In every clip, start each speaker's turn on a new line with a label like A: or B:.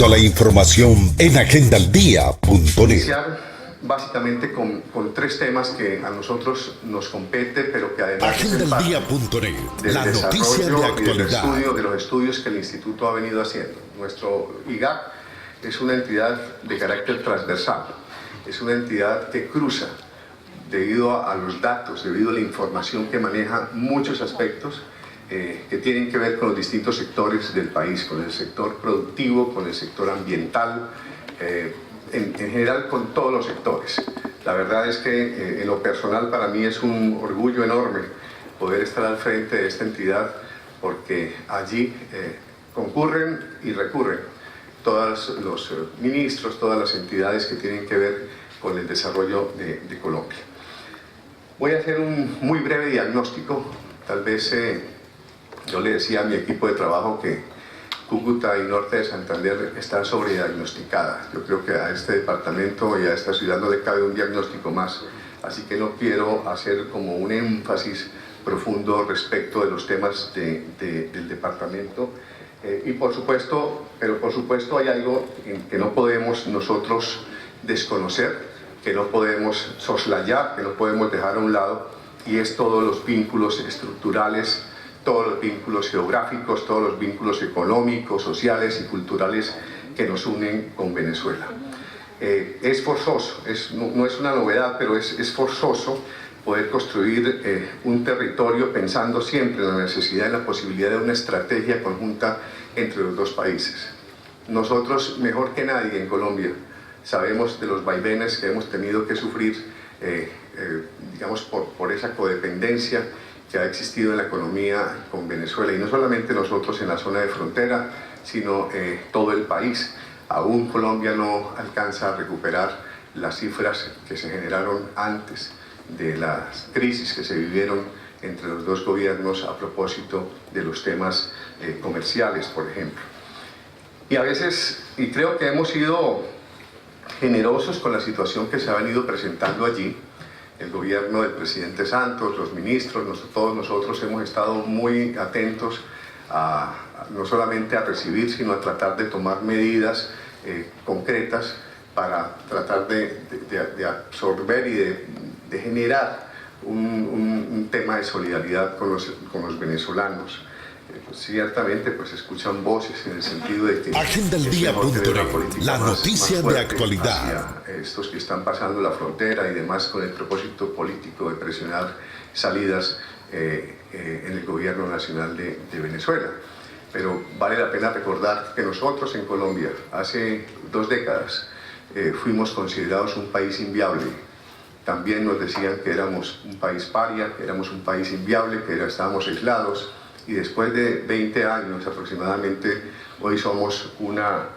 A: Toda la información en agendaldia.net.
B: Iniciar básicamente con tres temas que a nosotros nos compete, pero que además
A: Agendaldia.net,
B: del
A: la noticia de
B: desarrollo y del
A: actualidad.
B: estudio de los estudios que el Instituto ha venido haciendo. Nuestro IGAC es una entidad de carácter transversal, es una entidad que cruza, debido a los datos, debido a la información que maneja, muchos aspectos que tienen que ver con los distintos sectores del país, con el sector productivo, con el sector ambiental, en general con todos los sectores. La verdad es que en lo personal para mí es un orgullo enorme poder estar al frente de esta entidad, porque allí concurren y recurren todos los ministros, todas las entidades que tienen que ver con el desarrollo de Colombia. Voy a hacer un muy breve diagnóstico. Tal vez yo le decía a mi equipo de trabajo que Cúcuta y Norte de Santander están sobrediagnosticadas. Yo creo que a este departamento y a esta ciudad no le cabe un diagnóstico más, así que no quiero hacer como un énfasis profundo respecto de los temas del departamento. Y por supuesto hay algo que no podemos nosotros desconocer, que no podemos soslayar, que no podemos dejar a un lado, y es todos los vínculos estructurales, todos los vínculos geográficos, todos los vínculos económicos, sociales y culturales que nos unen con Venezuela. Es forzoso, no es una novedad, pero es forzoso poder construir un territorio pensando siempre en la necesidad y la posibilidad de una estrategia conjunta entre los dos países. Nosotros, mejor que nadie en Colombia, sabemos de los vaivenes que hemos tenido que sufrir, digamos, por esa codependencia que ha existido en la economía con Venezuela, y no solamente nosotros en la zona de frontera, sino todo el país. Aún Colombia no alcanza a recuperar las cifras que se generaron antes de las crisis que se vivieron entre los dos gobiernos a propósito de los temas comerciales, por ejemplo. Y a veces, y creo que hemos sido generosos con la situación que se ha venido presentando allí. El gobierno del presidente Santos, los ministros, todos nosotros hemos estado muy atentos no solamente a recibir, sino a tratar de tomar medidas concretas para tratar de absorber y de generar un tema de solidaridad con los venezolanos. Ciertamente pues escuchan voces en el sentido de que
A: Agendaldia.net, la noticia de actualidad.
B: hacia estos que están pasando la frontera y demás, con el propósito político de presionar salidas en el gobierno nacional de Venezuela. Pero vale la pena recordar que nosotros en Colombia hace 2 décadas fuimos considerados un país inviable. También nos decían que éramos un país paria, que éramos un país inviable, que estábamos aislados. Y después de 20 años aproximadamente, hoy somos una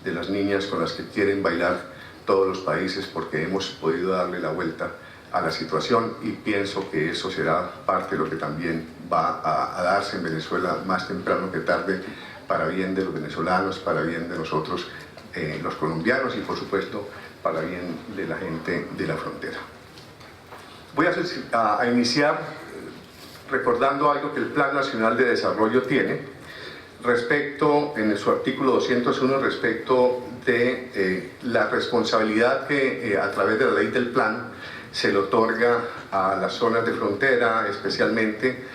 B: de las niñas con las que quieren bailar todos los países, porque hemos podido darle la vuelta a la situación, y pienso que eso será parte de lo que también va a darse en Venezuela más temprano que tarde, para bien de los venezolanos, para bien de nosotros los colombianos, y por supuesto para bien de la gente de la frontera. Voy a iniciar recordando algo que el Plan Nacional de Desarrollo tiene respecto, en su artículo 201, respecto de la responsabilidad que a través de la ley del plan se le otorga a las zonas de frontera especialmente,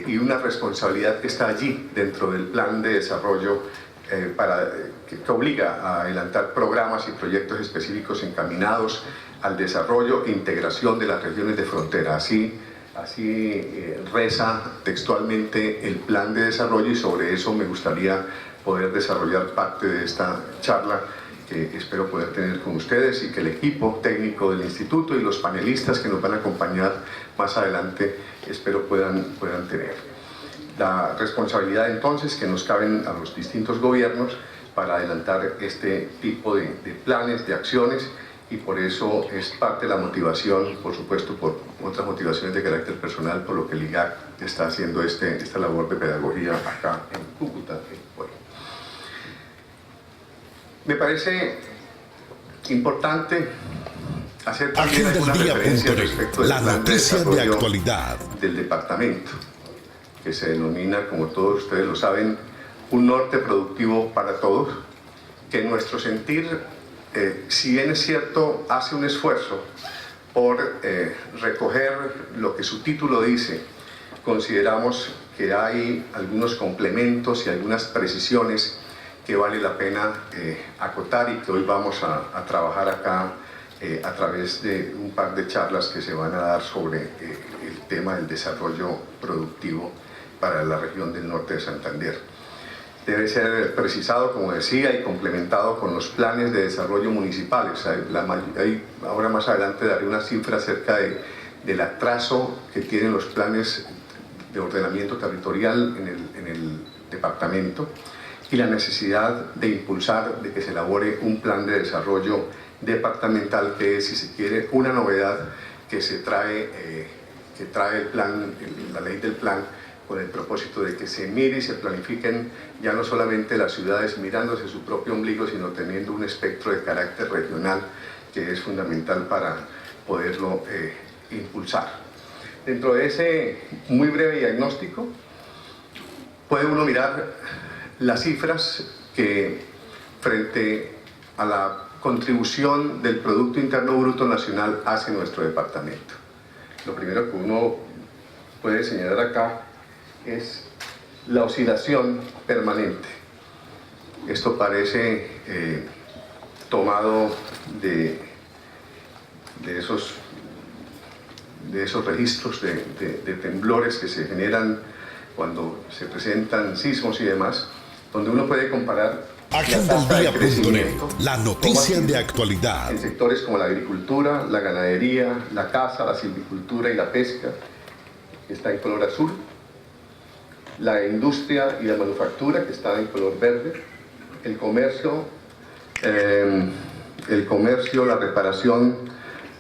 B: y una responsabilidad que está allí dentro del plan de desarrollo que obliga a adelantar programas y proyectos específicos encaminados al desarrollo e integración de las regiones de frontera. Así reza textualmente el plan de desarrollo, y sobre eso me gustaría poder desarrollar parte de esta charla que espero poder tener con ustedes, y que el equipo técnico del instituto y los panelistas que nos van a acompañar más adelante espero puedan tener. La responsabilidad entonces que nos caben a los distintos gobiernos para adelantar este tipo de planes, de acciones, y por eso es parte de la motivación, por supuesto por otras motivaciones de carácter personal, por lo que el IGAC está haciendo esta labor de pedagogía acá en Cúcuta. Bueno, me parece importante hacer también algunas referencias respecto del plan de desarrollo del departamento, que se denomina, como todos ustedes lo saben, un norte productivo para todos, que en nuestro sentir, si bien es cierto, hace un esfuerzo por recoger lo que su título dice, consideramos que hay algunos complementos y algunas precisiones que vale la pena acotar y que hoy vamos a trabajar acá a través de un par de charlas que se van a dar sobre el tema del desarrollo productivo para la región del norte de Santander. Debe ser precisado, como decía, y complementado con los planes de desarrollo municipales. Ahora más adelante daré una cifra acerca del atraso que tienen los planes de ordenamiento territorial en el departamento y la necesidad de impulsar, de que se elabore un plan de desarrollo departamental, que es, si se quiere, una novedad que trae el plan, la ley del plan, con el propósito de que se mire y se planifiquen ya no solamente las ciudades mirándose su propio ombligo, sino teniendo un espectro de carácter regional que es fundamental para poderlo impulsar. Dentro de ese muy breve diagnóstico puede uno mirar las cifras que, frente a la contribución del Producto Interno Bruto Nacional, hace nuestro departamento. Lo primero que uno puede señalar acá es la oscilación permanente. Esto parece tomado de esos registros de temblores que se generan cuando se presentan sismos y demás, donde uno puede comparar
A: Agendaldía.net, la noticia de actualidad.
B: En sectores como la agricultura, la ganadería, la caza, la silvicultura y la pesca, que está en color azul, la industria y la manufactura, que está en color verde, el comercio, la reparación,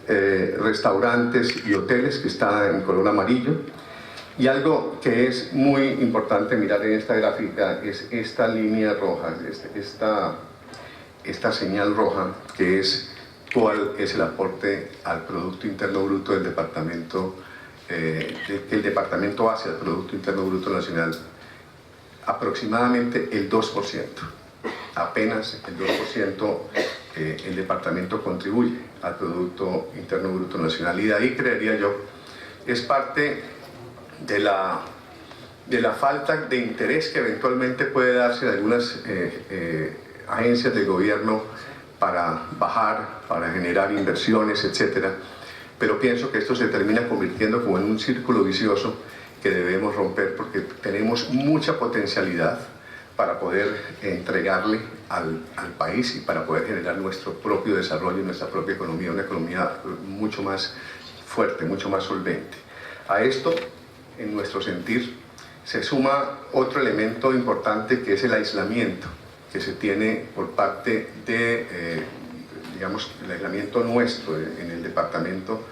B: restaurantes y hoteles, que está en color amarillo. Y algo que es muy importante mirar en esta gráfica es esta línea roja, esta señal roja, que es cuál es el aporte al Producto Interno Bruto del departamento, que el departamento hace al Producto Interno Bruto Nacional. Aproximadamente el 2%, apenas el 2%, el departamento contribuye al Producto Interno Bruto Nacional, y de ahí, creería yo, es parte de la falta de interés que eventualmente puede darse de algunas agencias del gobierno para bajar, para generar inversiones, etcétera. Pero pienso que esto se termina convirtiendo como en un círculo vicioso que debemos romper, porque tenemos mucha potencialidad para poder entregarle al país y para poder generar nuestro propio desarrollo, nuestra propia economía, una economía mucho más fuerte, mucho más solvente. A esto, en nuestro sentir, se suma otro elemento importante, que es el aislamiento que se tiene por parte de, el aislamiento nuestro en el departamento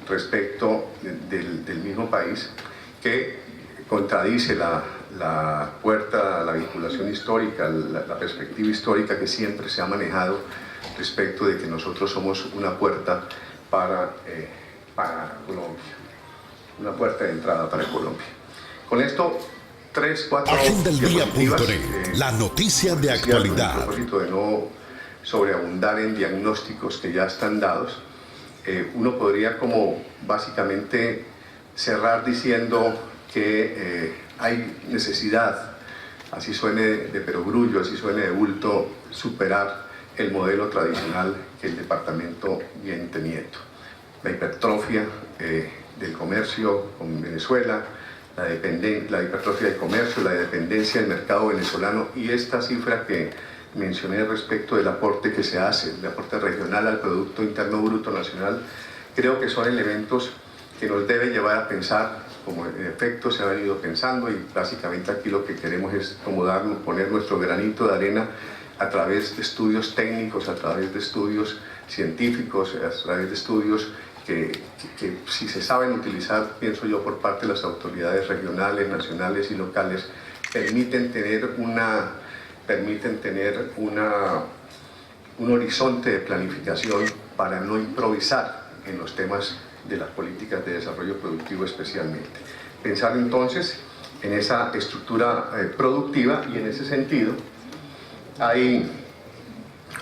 B: respecto del mismo país, que contradice la puerta, la vinculación histórica, la perspectiva histórica que siempre se ha manejado respecto de que nosotros somos una puerta para Colombia, una puerta de entrada para Colombia. Con esto, 4
A: Agendaldía.net, la noticia de actualidad.
B: A propósito de no sobreabundar en diagnósticos que ya están dados, uno podría como básicamente cerrar diciendo que hay necesidad, así suene de perogrullo, así suene de bulto, superar el modelo tradicional que el departamento viene teniendo. La hipertrofia del comercio con Venezuela, la hipertrofia del comercio, la dependencia del mercado venezolano, y esta cifra que mencioné respecto del aporte que se hace, el aporte regional al Producto Interno Bruto Nacional, creo que son elementos que nos deben llevar a pensar, como en efecto se ha venido pensando, y básicamente aquí lo que queremos es poner nuestro granito de arena a través de estudios técnicos, a través de estudios científicos, a través de estudios que si se saben utilizar, pienso yo, por parte de las autoridades regionales, nacionales y locales, permiten tener un horizonte de planificación para no improvisar en los temas de las políticas de desarrollo productivo especialmente. Pensar entonces en esa estructura productiva, y en ese sentido hay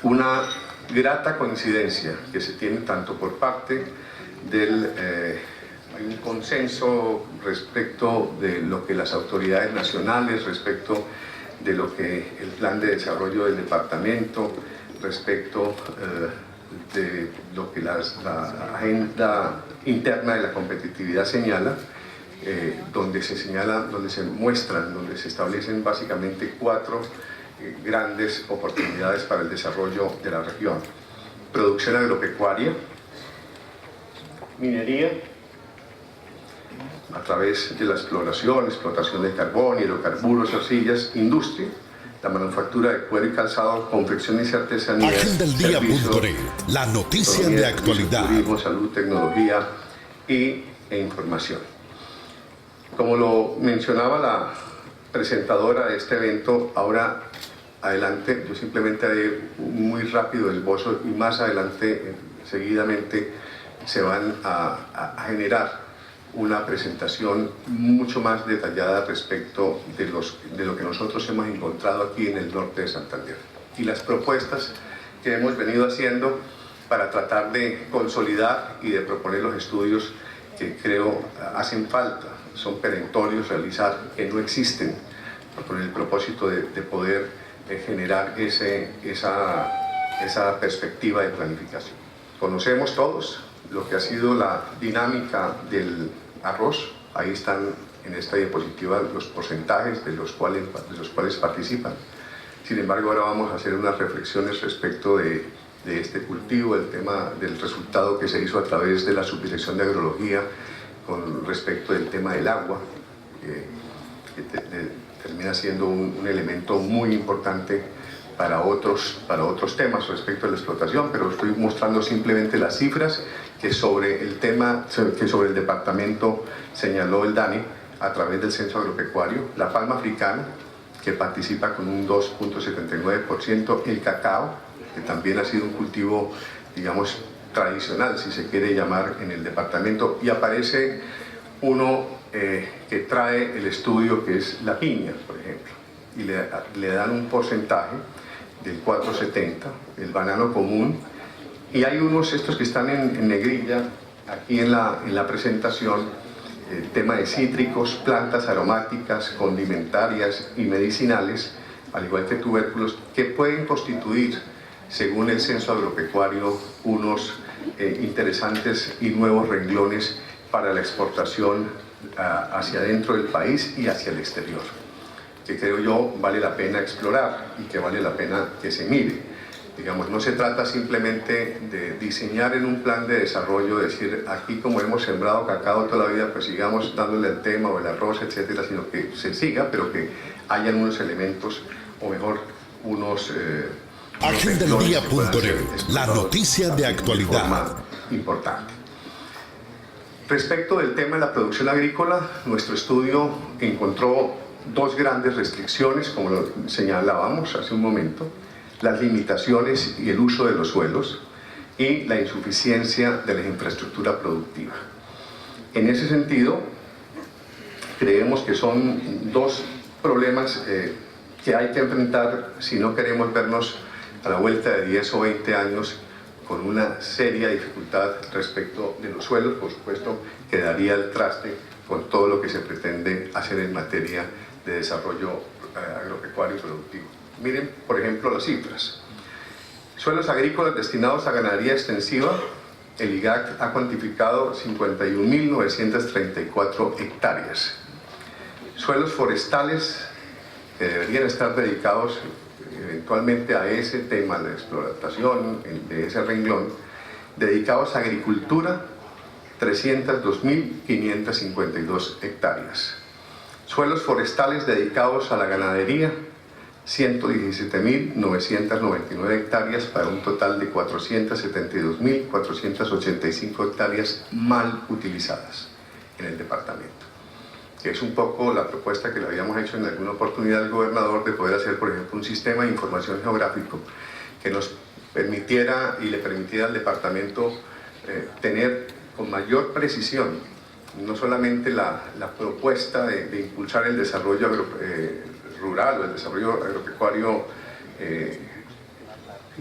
B: una grata coincidencia que se tiene tanto por parte del... hay un consenso respecto de lo que las autoridades nacionales, respecto de lo que el plan de desarrollo del departamento, respecto de lo que la agenda interna de la competitividad señala, donde se muestran, donde se establecen básicamente 4 grandes oportunidades para el desarrollo de la región: producción agropecuaria, minería, a través de la explotación de carbón, hidrocarburos, arcillas, industria, la manufactura de cuero y calzado, confecciones y artesanías,
A: Agendaeldia.net, la noticia de actualidad.
B: Turismo, salud, tecnología e información. Como lo mencionaba la presentadora de este evento, ahora adelante yo simplemente haré un muy rápido esbozo y más adelante, seguidamente, se van a generar una presentación mucho más detallada respecto de lo que nosotros hemos encontrado aquí en el norte de Santander y las propuestas que hemos venido haciendo para tratar de consolidar y de proponer los estudios que creo hacen falta, son perentorios realizar, que no existen, con el propósito de poder generar esa perspectiva de planificación. Conocemos todos lo que ha sido la dinámica del arroz. Ahí están en esta diapositiva los porcentajes de los cuales participan. Sin embargo, ahora vamos a hacer unas reflexiones respecto de este cultivo, el tema del resultado que se hizo a través de la Subdirección de Agrología con respecto del tema del agua, que termina siendo un elemento muy importante para otros temas respecto a la explotación, pero estoy mostrando simplemente las cifras que sobre el departamento señaló el DANE a través del censo agropecuario. La palma africana, que participa con un 2.79%, el cacao, que también ha sido un cultivo, digamos, tradicional, si se quiere llamar, en el departamento, y aparece uno que trae el estudio, que es la piña, por ejemplo, y le dan un porcentaje del 4,70, el banano común, y hay unos, estos que están en negrilla, aquí en la presentación, el tema de cítricos, plantas aromáticas, condimentarias y medicinales, al igual que tubérculos, que pueden constituir, según el censo agropecuario, unos interesantes y nuevos renglones para la exportación hacia dentro del país y hacia el exterior, que creo yo vale la pena explorar y que vale la pena que se mire. Digamos, no se trata simplemente de diseñar en un plan de desarrollo, decir, aquí como hemos sembrado cacao toda la vida, pues sigamos dándole el tema o el arroz, etcétera, sino que se siga, pero que hayan unos elementos, o mejor, unos
A: Agendaeldia.net, la noticia de actualidad.
B: De forma importante. Respecto del tema de la producción agrícola, nuestro estudio encontró 2 grandes restricciones, como lo señalábamos hace un momento: las limitaciones y el uso de los suelos y la insuficiencia de la infraestructura productiva. En ese sentido, creemos que son 2 problemas que hay que enfrentar si no queremos vernos a la vuelta de 10 o 20 años con una seria dificultad respecto de los suelos. Por supuesto, quedaría el traste con todo lo que se pretende hacer en materia de desarrollo agropecuario y productivo. Miren, por ejemplo, las cifras. Suelos agrícolas destinados a ganadería extensiva, el IGAC ha cuantificado 51.934 hectáreas. Suelos forestales que deberían estar dedicados eventualmente a ese tema, la explotación de ese renglón, dedicados a agricultura, 302.552 hectáreas. Suelos forestales dedicados a la ganadería, 117.999 hectáreas, para un total de 472.485 hectáreas mal utilizadas en el departamento, que es un poco la propuesta que le habíamos hecho en alguna oportunidad al gobernador, de poder hacer, por ejemplo, un sistema de información geográfico que nos permitiera y le permitiera al departamento tener con mayor precisión no solamente la propuesta de impulsar el desarrollo rural o el desarrollo agropecuario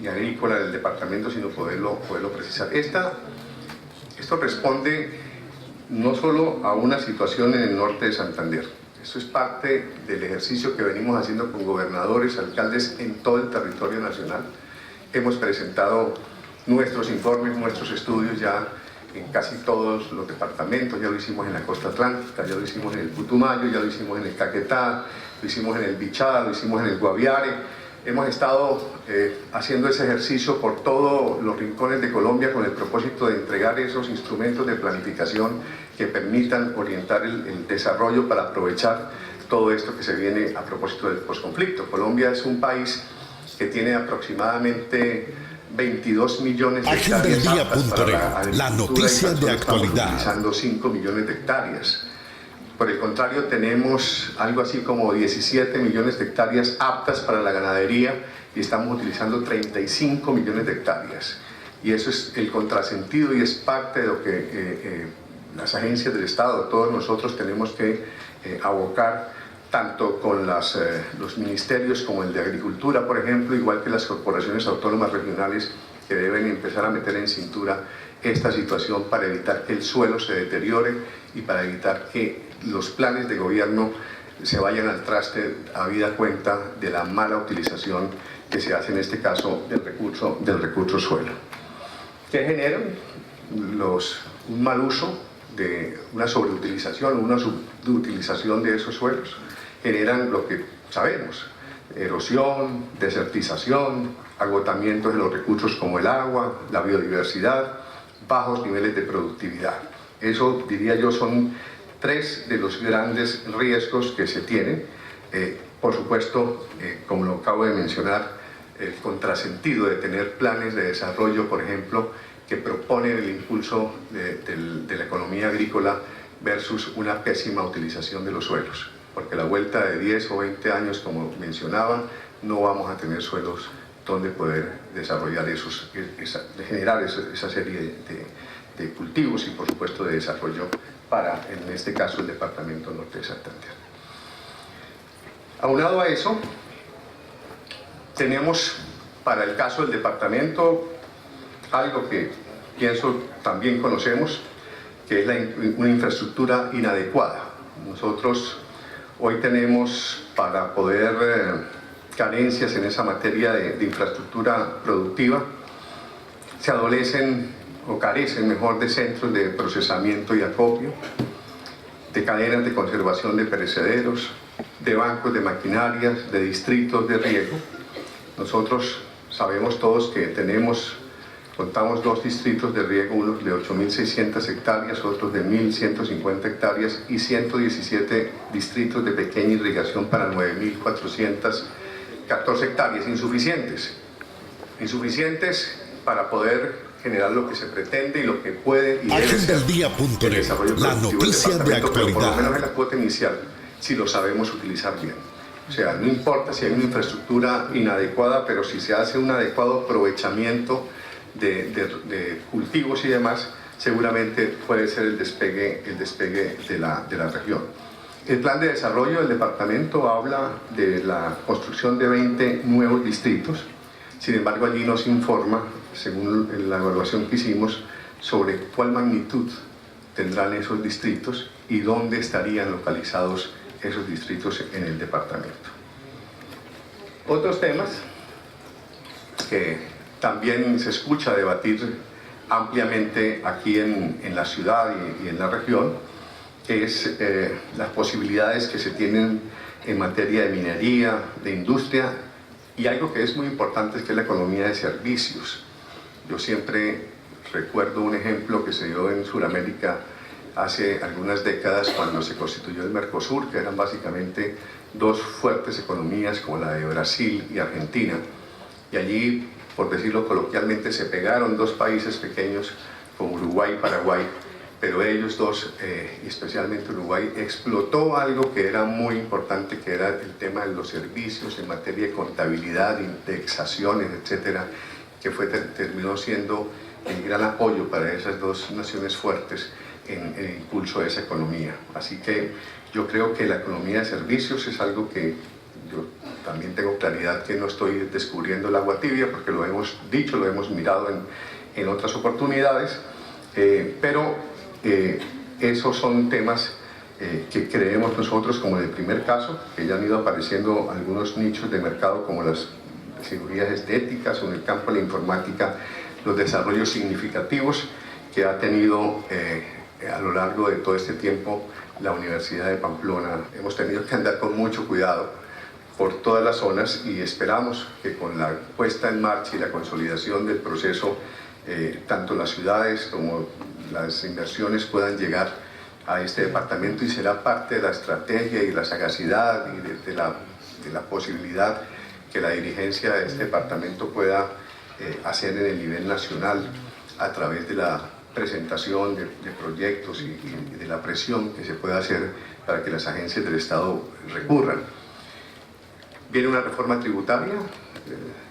B: y agrícola del departamento, sino poderlo precisar. Esto responde no solo a una situación en el norte de Santander. Esto es parte del ejercicio que venimos haciendo con gobernadores, alcaldes en todo el territorio nacional. Hemos presentado nuestros informes, nuestros estudios ya en casi todos los departamentos. Ya lo hicimos en la costa atlántica, ya lo hicimos en el Putumayo, ya lo hicimos en el Caquetá, lo hicimos en el Bichada, lo hicimos en el Guaviare. Hemos estado haciendo ese ejercicio por todos los rincones de Colombia con el propósito de entregar esos instrumentos de planificación que permitan orientar el desarrollo para aprovechar todo esto que se viene a propósito del posconflicto. Colombia es un país que tiene aproximadamente 22 millones de hectáreas aptas para la agricultura,
A: la noticia de actualidad.
B: Estamos utilizando 5 millones de hectáreas. Por el contrario, tenemos algo así como 17 millones de hectáreas aptas para la ganadería y estamos utilizando 35 millones de hectáreas. Y eso es el contrasentido y es parte de lo que las agencias del Estado, todos nosotros tenemos que abocar, tanto con los ministerios como el de Agricultura, por ejemplo, igual que las corporaciones autónomas regionales, que deben empezar a meter en cintura esta situación para evitar que el suelo se deteriore y para evitar que los planes de gobierno se vayan al traste habida cuenta de la mala utilización que se hace en este caso del recurso suelo. ¿Qué generan? Un mal uso, una sobreutilización, una subutilización de esos suelos. Generan lo que sabemos: erosión, desertización, agotamiento de los recursos como el agua, la biodiversidad, bajos niveles de productividad. Eso, diría yo, son tres de los grandes riesgos que se tienen. Por supuesto, como lo acabo de mencionar, el contrasentido de tener planes de desarrollo, por ejemplo, que proponen el impulso de la economía agrícola versus una pésima utilización de los suelos, porque a la vuelta de 10 o 20 años, como mencionaba, no vamos a tener suelos donde poder desarrollar generar esa serie de cultivos y, por supuesto, de desarrollo para, en este caso, el departamento norte de Santander. Aunado a eso, tenemos para el caso del departamento algo que pienso también conocemos, que es una infraestructura inadecuada. Nosotros hoy tenemos, para poder carencias en esa materia de infraestructura productiva, se adolecen o carecen mejor de centros de procesamiento y acopio, de cadenas de conservación de perecederos, de bancos de maquinarias, de distritos de riego. Nosotros sabemos todos que contamos 2 distritos de riego, unos de 8.600 hectáreas, otros de 1.150 hectáreas y 117 distritos de pequeña irrigación para 9.414 hectáreas, insuficientes para poder generar lo que se pretende y lo que puede y debe ser el desarrollo
A: la noticia de actualidad.
B: Pero por lo menos en la cuota inicial, si lo sabemos utilizar bien. O sea, no importa si hay una infraestructura inadecuada, pero si se hace un adecuado aprovechamiento de cultivos y demás, seguramente puede ser el despegue de la región. El plan de desarrollo del departamento habla de la construcción de 20 nuevos distritos. Sin embargo, allí nos informa, según la evaluación que hicimos, sobre cuál magnitud tendrán esos distritos y dónde estarían localizados esos distritos en el departamento. Otros temas que también se escucha debatir ampliamente aquí en la ciudad y en la región es las posibilidades que se tienen en materia de minería, de industria, y algo que es muy importante es que es la economía de servicios. Yo siempre recuerdo un ejemplo que se dio en Sudamérica hace algunas décadas cuando se constituyó el Mercosur, que eran básicamente 2 fuertes economías como la de Brasil y Argentina, y allí, por decirlo coloquialmente, se pegaron 2 países pequeños como Uruguay y Paraguay, pero ellos dos, y especialmente Uruguay, explotó algo que era muy importante, que era el tema de los servicios en materia de contabilidad, indexaciones, etcétera, que terminó siendo el gran apoyo para esas 2 naciones fuertes en el impulso de esa economía. Así que yo creo que la economía de servicios es algo que yo también tengo claridad que no estoy descubriendo el agua tibia, porque lo hemos dicho, lo hemos mirado en otras oportunidades, pero esos son temas que creemos nosotros como en el primer caso, que ya han ido apareciendo algunos nichos de mercado como las cirugías estéticas o en el campo de la informática, los desarrollos significativos que ha tenido a lo largo de todo este tiempo la Universidad de Pamplona. Hemos tenido que andar con mucho cuidado por todas las zonas y esperamos que con la puesta en marcha y la consolidación del proceso, tanto las ciudades como las inversiones puedan llegar a este departamento y será parte de la estrategia y la sagacidad y de la posibilidad que la dirigencia de este departamento pueda hacer en el nivel nacional a través de la presentación de proyectos y de la presión que se pueda hacer para que las agencias del Estado recurran. Viene una reforma tributaria,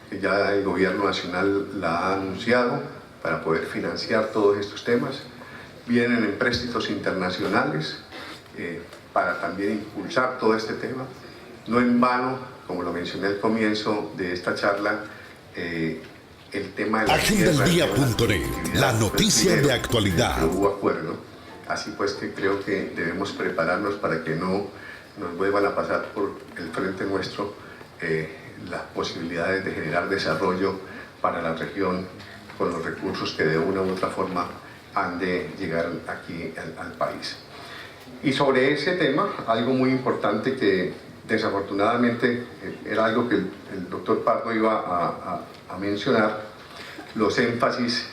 B: que ya el gobierno nacional la ha anunciado para poder financiar todos estos temas. Vienen empréstitos internacionales para también impulsar todo este tema. No en vano, como lo mencioné al comienzo de esta charla, el tema de la
A: Agendaldía.net, la noticia de actualidad.
B: Hubo acuerdo, así pues que creo que debemos prepararnos para que no nos vuelvan a pasar por el frente nuestro las posibilidades de generar desarrollo para la región con los recursos que de una u otra forma han de llegar aquí al país. Y sobre ese tema, algo muy importante que desafortunadamente era algo que el doctor Pardo iba a mencionar, los énfasis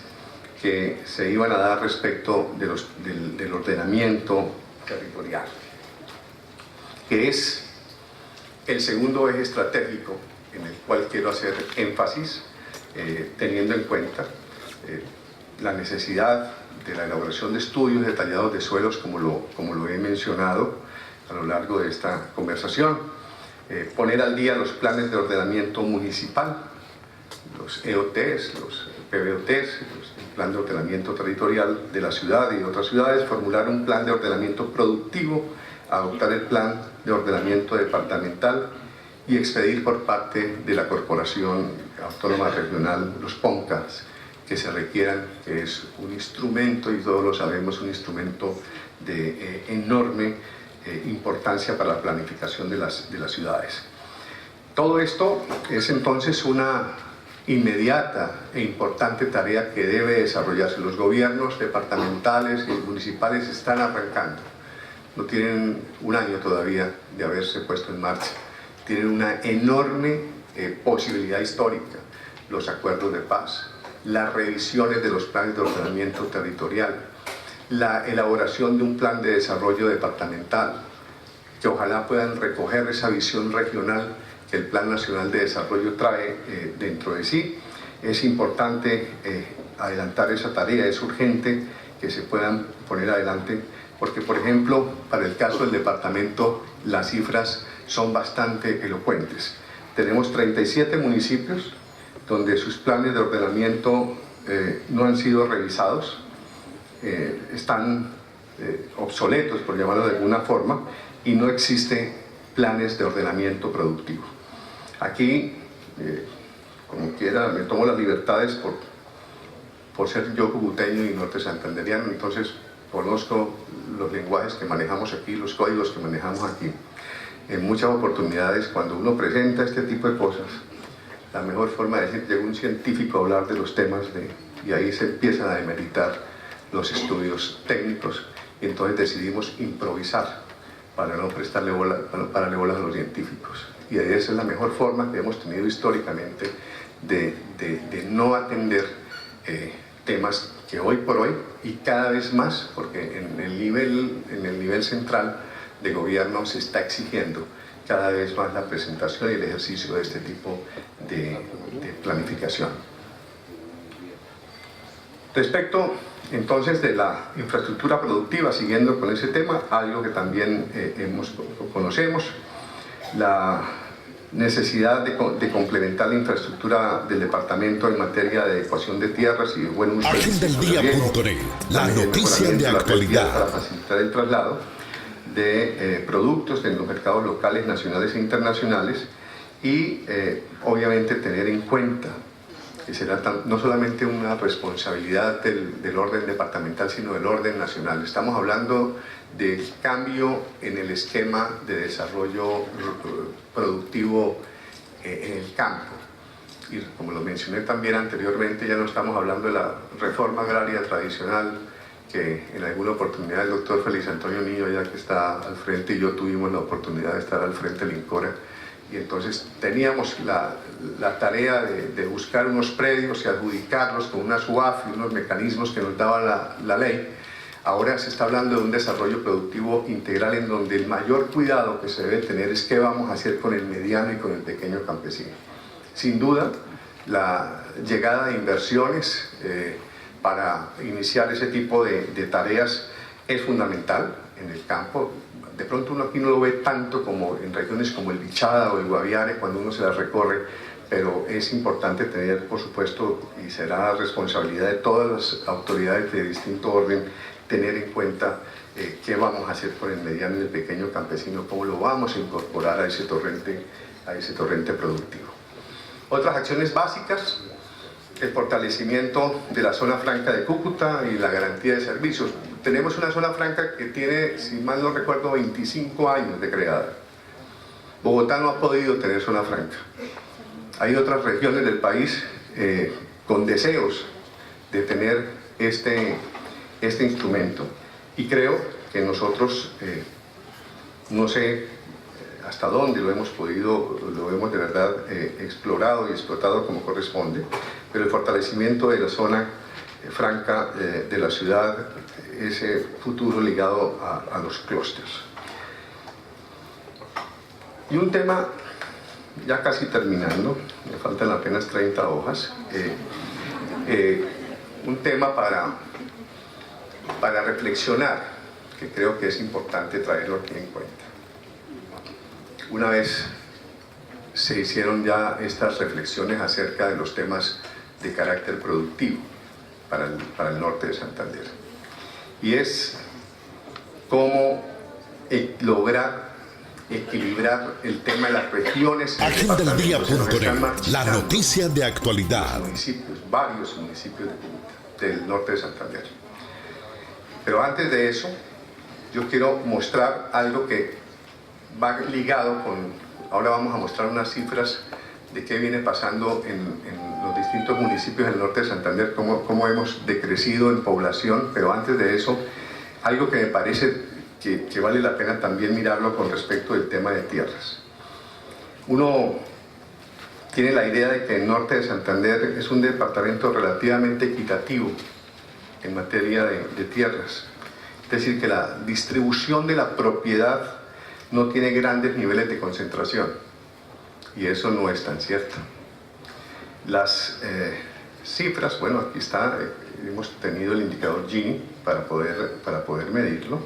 B: que se iban a dar respecto del ordenamiento territorial, que es el segundo eje estratégico en el cual quiero hacer énfasis, teniendo en cuenta la necesidad de la elaboración de estudios detallados de suelos, como lo he mencionado a lo largo de esta conversación, poner al día los planes de ordenamiento municipal, los EOTs, los PBOTs, el plan de ordenamiento territorial de la ciudad y de otras ciudades, formular un plan de ordenamiento productivo, adoptar el plan de ordenamiento departamental y expedir por parte de la Corporación Autónoma Regional los PONCAS que se requieran, que es un instrumento, y todos lo sabemos, un instrumento de enorme importancia para la planificación de las ciudades. Todo esto es entonces una inmediata e importante tarea que debe desarrollarse. Los gobiernos departamentales y municipales están arrancando, no tienen un año todavía de haberse puesto en marcha, tienen una enorme posibilidad histórica, los acuerdos de paz, las revisiones de los planes de ordenamiento territorial, la elaboración de un plan de desarrollo departamental, que ojalá puedan recoger esa visión regional que el Plan Nacional de Desarrollo trae dentro de sí. Es importante adelantar esa tarea, es urgente que se puedan poner adelante, porque por ejemplo, para el caso del departamento, las cifras son bastante elocuentes. Tenemos 37 municipios donde sus planes de ordenamiento no han sido revisados, están obsoletos, por llamarlo de alguna forma, y no existe planes de ordenamiento productivo. Aquí, como quiera, me tomo las libertades por ser yo cubuteño y norte santanderiano, entonces conozco los lenguajes que manejamos aquí, los códigos que manejamos aquí. En muchas oportunidades, cuando uno presenta este tipo de cosas, la mejor forma de decir, llega un científico a hablar de los temas y ahí se empiezan a demeritar los estudios técnicos, y entonces decidimos improvisar para no prestarle bola, para no pararle bolas a los científicos. Y esa es la mejor forma que hemos tenido históricamente de no atender temas que hoy por hoy, y cada vez más, porque en el nivel central de gobierno se está exigiendo cada vez más la presentación y el ejercicio de este tipo de planificación. Respecto entonces de la infraestructura productiva, siguiendo con ese tema, algo que también conocemos, la necesidad de complementar la infraestructura del departamento en materia de adecuación de tierras y de buen uso
A: Agendaldía.net, la noticia de actualidad.
B: Para facilitar el traslado de productos en los mercados locales, nacionales e internacionales, y obviamente tener en cuenta que será no solamente una responsabilidad del orden departamental, sino del orden nacional. Estamos hablando del cambio en el esquema de desarrollo productivo en el campo. Y como lo mencioné también anteriormente, ya no estamos hablando de la reforma agraria tradicional, que en alguna oportunidad el doctor Félix Antonio Niño, ya que está al frente, y yo tuvimos la oportunidad de estar al frente del INCORA, y entonces teníamos la tarea de buscar unos predios y adjudicarlos con una SUAF y unos mecanismos que nos daba la ley. Ahora se está hablando de un desarrollo productivo integral en donde el mayor cuidado que se debe tener es qué vamos a hacer con el mediano y con el pequeño campesino. Sin duda, la llegada de inversiones para iniciar ese tipo de tareas es fundamental en el campo. De pronto uno aquí no lo ve tanto como en regiones como el Bichada o el Guaviare cuando uno se las recorre, pero es importante tener, por supuesto, y será responsabilidad de todas las autoridades de distinto orden, tener en cuenta qué vamos a hacer con el mediano y el pequeño campesino, cómo lo vamos a incorporar a ese torrente productivo. Otras acciones básicas: el fortalecimiento de la zona franca de Cúcuta y la garantía de servicios. Tenemos una zona franca que tiene, si mal no recuerdo, 25 años de creada. Bogotá no ha podido tener zona franca. Hay otras regiones del país con deseos de tener este instrumento. Y creo que nosotros, no sé hasta dónde lo hemos de verdad explorado y explotado como corresponde, pero el fortalecimiento de la zona franca de la ciudad, ese futuro ligado a los clústeres. Y un tema, ya casi terminando, me faltan apenas 30 hojas, un tema para reflexionar, que creo que es importante traerlo aquí en cuenta. Una vez se hicieron ya estas reflexiones acerca de los temas de carácter productivo para el norte de Santander, y es cómo lograr equilibrar el tema de las regiones.
A: Agendaeldia.net, la noticia de actualidad.
B: Varios municipios del norte de Santander. Pero antes de eso, yo quiero mostrar algo que va ligado con... Ahora vamos a mostrar unas cifras de qué viene pasando en los distintos municipios del norte de Santander, cómo hemos decrecido en población, pero antes de eso, algo que me parece que vale la pena también mirarlo con respecto del tema de tierras. Uno tiene la idea de que el norte de Santander es un departamento relativamente equitativo en materia de tierras, es decir, que la distribución de la propiedad no tiene grandes niveles de concentración, y eso no es tan cierto. Las cifras, bueno, aquí está, hemos tenido el indicador Gini para poder medirlo,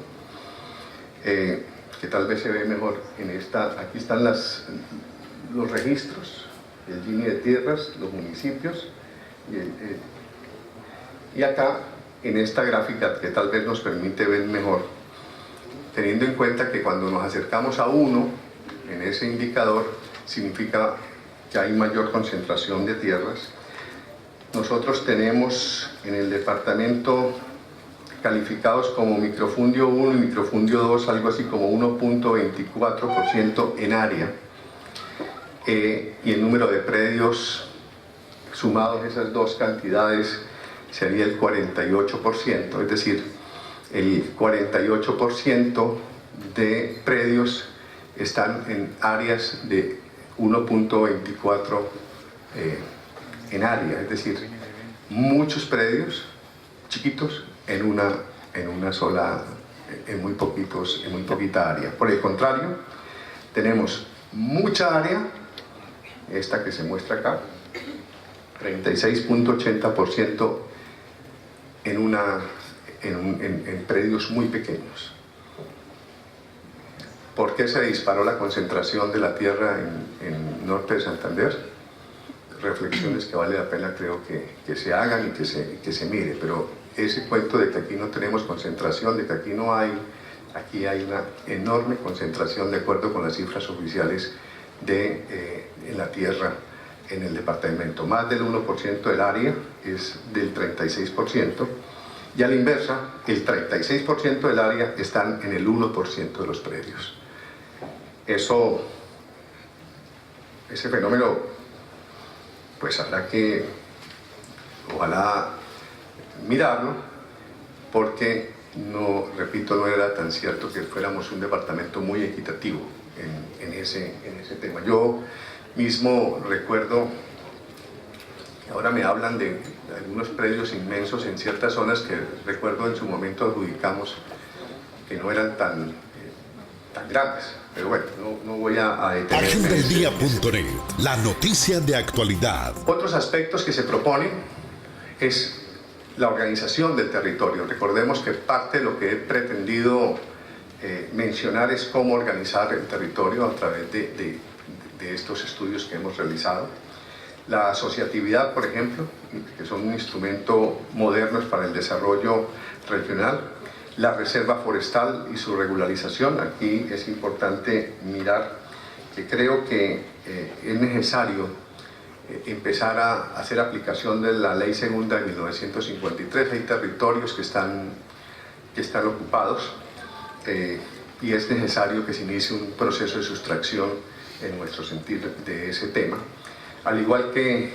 B: que tal vez se ve mejor en esta. Aquí están los registros, el Gini de tierras, los municipios, y acá en esta gráfica que tal vez nos permite ver mejor, teniendo en cuenta que cuando nos acercamos a 1 en ese indicador significa que hay mayor concentración de tierras. Nosotros tenemos en el departamento calificados como microfundio 1 y microfundio 2, algo así como 1.24% en área, y el número de predios sumados esas dos cantidades sería el 48%, es decir, el 48% de predios están en áreas de 1.24 en área, es decir, muchos predios chiquitos en muy poquita área. Por el contrario, tenemos mucha área, esta que se muestra acá, 36.80% en predios muy pequeños. ¿Por qué se disparó la concentración de la tierra en norte de Santander? Reflexiones que vale la pena, creo, que se hagan y que se mire, pero ese cuento de que aquí no tenemos concentración, de que aquí hay una enorme concentración de acuerdo con las cifras oficiales de en la tierra en el departamento. Más del 1% del área es del 36%, y a la inversa, el 36% del área están en el 1% de los predios. Ese fenómeno, pues habrá que, ojalá, mirarlo, porque, no, repito, no era tan cierto que fuéramos un departamento muy equitativo en ese tema. Yo mismo recuerdo, ahora me hablan de algunos predios inmensos en ciertas zonas que recuerdo en su momento adjudicamos que no eran tan grandes. Pero bueno, no voy a detenerme.
A: Agendaeldía.net, la noticia de actualidad.
B: Otros aspectos que se proponen es la organización del territorio. Recordemos que parte de lo que he pretendido mencionar es cómo organizar el territorio a través de estos estudios que hemos realizado. La asociatividad, por ejemplo, que son un instrumento moderno para el desarrollo regional. La reserva forestal y su regularización. Aquí es importante mirar que creo que es necesario empezar a hacer aplicación de la Ley Segunda de 1953. Hay territorios que están ocupados y es necesario que se inicie un proceso de sustracción en nuestro sentido de ese tema. Al igual que,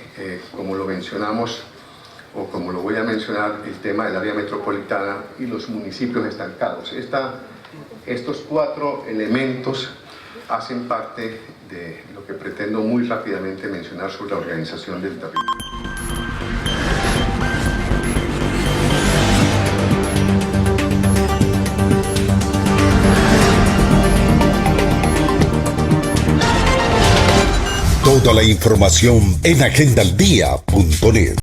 B: como lo mencionamos, o como lo voy a mencionar, el tema del área metropolitana y los municipios estancados. Estos 4 elementos hacen parte de lo que pretendo muy rápidamente mencionar sobre la organización del territorio.
A: Toda la información en agendaeldía.net.